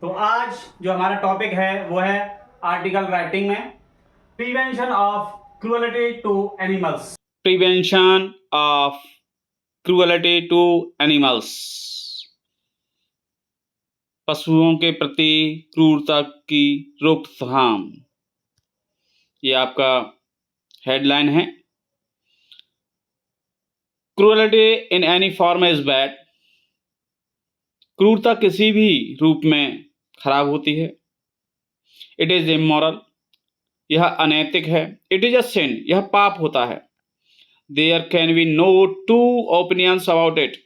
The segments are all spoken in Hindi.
तो आज जो हमारा टॉपिक है वो है आर्टिकल राइटिंग में prevention of cruelty to animals. Prevention of cruelty to animals, पशुओं के प्रति क्रूरता की रोकथाम। ये आपका हेडलाइन है। Cruelty in any form is bad. क्रूरता किसी भी रूप में खराब होती है। इट इज इमोरल, यह अनैतिक है। इट इज अ सिन, यह पाप होता है। There can be no two opinions about it,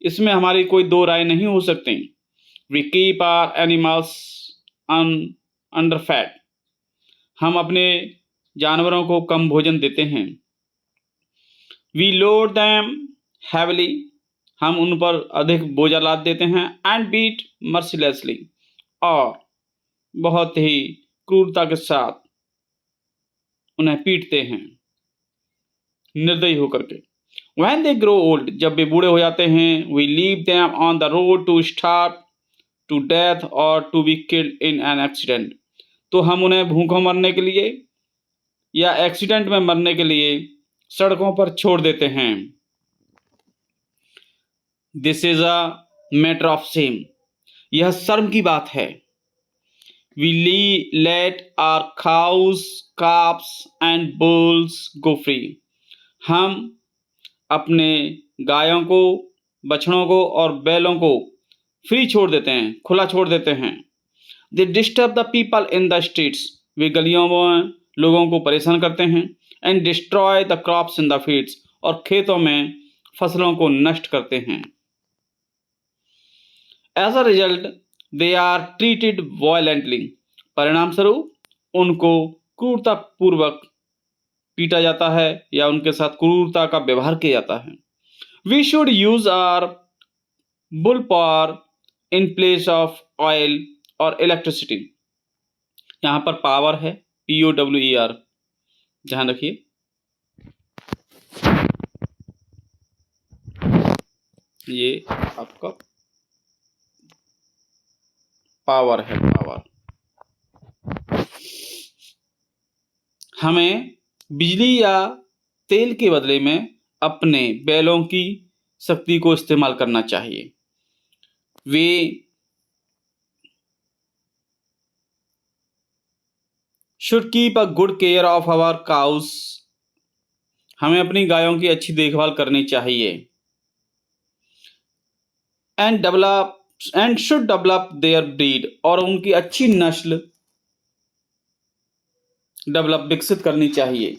इसमें हमारी कोई दो राय नहीं हो सकती। We keep our animals under fat, हम अपने जानवरों को कम भोजन देते हैं। वी लोड दैम हैवली, हम उन पर अधिक बोझा लाद देते हैं। एंड बीट मर्सीलेसली, और बहुत ही क्रूरता के साथ उन्हें पीटते हैं निर्दयी होकर के। When they grow old, जब वे बूढ़े हो जाते हैं, we leave them on the road to starve to death or to be killed in an accident, तो हम उन्हें भूखों मरने के लिए या एक्सीडेंट में मरने के लिए सड़कों पर छोड़ देते हैं। This is a matter of shame, यह शर्म की बात है। We let our cows, calves and bulls go free, हम अपने गायों को, बछड़ों को और बैलों को फ्री छोड़ देते हैं, खुला छोड़ देते हैं। They disturb the people in the streets, वे गलियों में लोगों को परेशान करते हैं। And destroy the crops in the fields, और खेतों में फसलों को नष्ट करते हैं। As a result they are treated violently, परिणाम स्वरूप उनको क्रूरतापूर्वक पीटा जाता है या उनके साथ क्रूरता का व्यवहार किया जाता है। We should use our bull power in place of oil और इलेक्ट्रिसिटी, यहाँ पर पावर है POWER, ध्यान रखिए। ये आपका पावर है, पावर। हमें बिजली या तेल के बदले में अपने बैलों की शक्ति को इस्तेमाल करना चाहिए। We should keep a good care of our cows, हमें अपनी गायों की अच्छी देखभाल करनी चाहिए। And should develop their breed, और उनकी अच्छी नस्ल डेवलप, विकसित करनी चाहिए।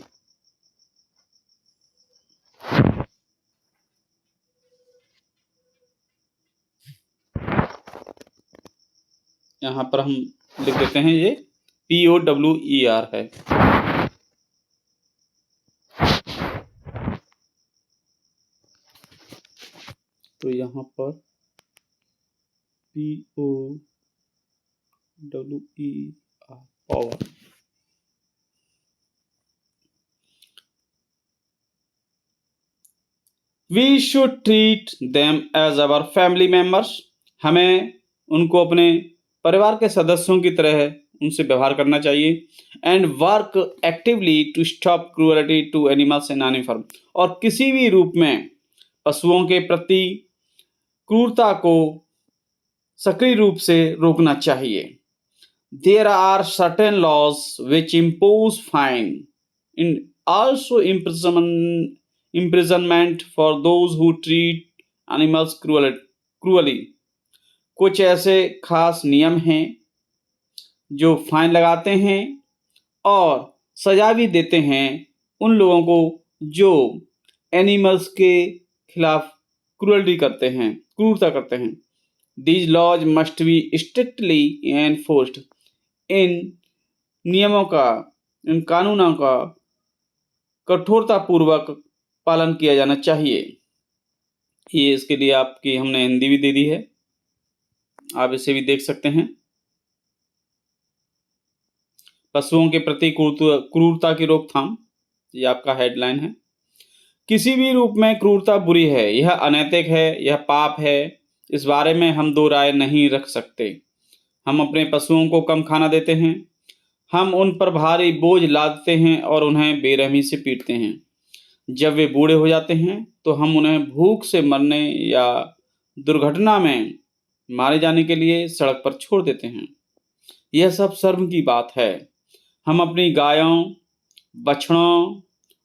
यहाँ पर हम लिख देते हैं, ये POWER है। तो यहाँ पर POWER, power. We should treat them as our family members, हमें उनको अपने परिवार के सदस्यों की तरह उनसे व्यवहार करना चाहिए। And work actively to stop cruelty to animals in any form, और किसी भी रूप में पशुओं के प्रति क्रूरता को सक्रिय रूप से रोकना चाहिए। There are certain laws which impose fine in also imprisonment for those who treat animals cruelly, कुछ ऐसे खास नियम हैं जो फाइन लगाते हैं और सजा भी देते हैं उन लोगों को जो एनिमल्स के खिलाफ क्रूअल्टी करते हैं, क्रूरता करते हैं। These laws must be strictly enforced, इन नियमों का, इन कानूनों का कठोरतापूर्वक पालन किया जाना चाहिए। ये इसके लिए आपकी हमने हिंदी भी दे दी है, आप इसे भी देख सकते हैं। पशुओं के प्रति क्रूरता की रोकथाम, ये आपका हेडलाइन है। किसी भी रूप में क्रूरता बुरी है, यह अनैतिक है, यह पाप है, इस बारे में हम दो राय नहीं रख सकते। हम अपने पशुओं को कम खाना देते हैं, हम उन पर भारी बोझ लादते हैं और उन्हें बेरहमी से पीटते हैं। जब वे बूढ़े हो जाते हैं तो हम उन्हें भूख से मरने या दुर्घटना में मारे जाने के लिए सड़क पर छोड़ देते हैं। यह सब शर्म की बात है। हम अपनी गायों, बछड़ों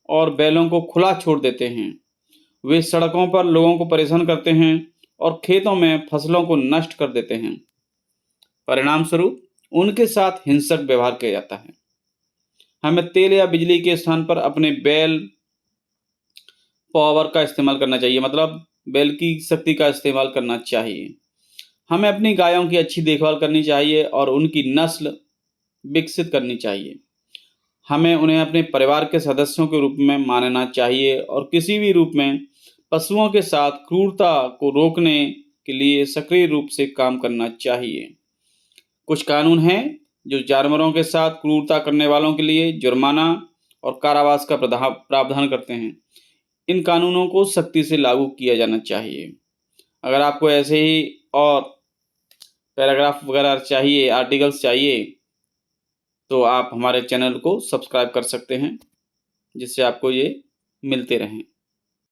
और बैलों को खुला छोड़ देते हैं। वे सड़कों पर लोगों को परेशान करते हैं और खेतों में फसलों को नष्ट कर देते हैं। परिणाम स्वरूप उनके साथ हिंसक व्यवहार किया जाता है। हमें तेल या बिजली के स्थान पर अपने बैल पावर का इस्तेमाल करना चाहिए, मतलब बैल की शक्ति का इस्तेमाल करना चाहिए। हमें अपनी गायों की अच्छी देखभाल करनी चाहिए और उनकी नस्ल विकसित करनी चाहिए। हमें उन्हें अपने परिवार के सदस्यों के रूप में मानना चाहिए और किसी भी रूप में पशुओं के साथ क्रूरता को रोकने के लिए सक्रिय रूप से काम करना चाहिए। कुछ कानून हैं जो जानवरों के साथ क्रूरता करने वालों के लिए जुर्माना और कारावास का प्रावधान करते हैं। इन कानूनों को सख्ती से लागू किया जाना चाहिए। अगर आपको ऐसे ही और पैराग्राफ वगैरह चाहिए, आर्टिकल्स चाहिए, तो आप हमारे चैनल को सब्सक्राइब कर सकते हैं, जिससे आपको ये मिलते रहें।